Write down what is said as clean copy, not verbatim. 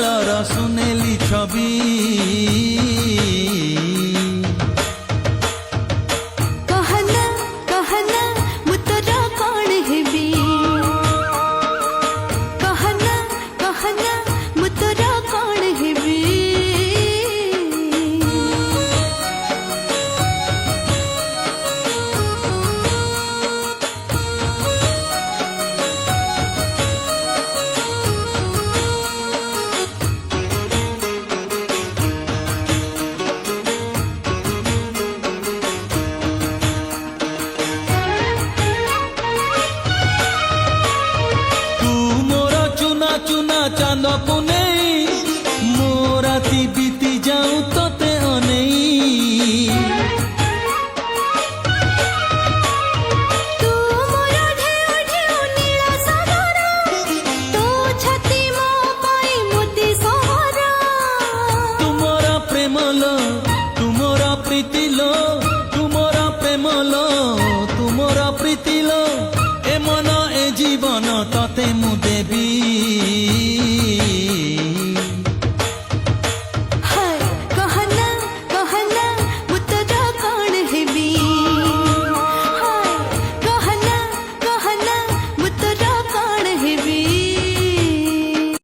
ବେଳର ସୁନେଲି ଛବି कहना कहना मु तोर कौन हेबी कहना कहना मु तोर कौन हेबी तू मोर चुना चुना चांद पुने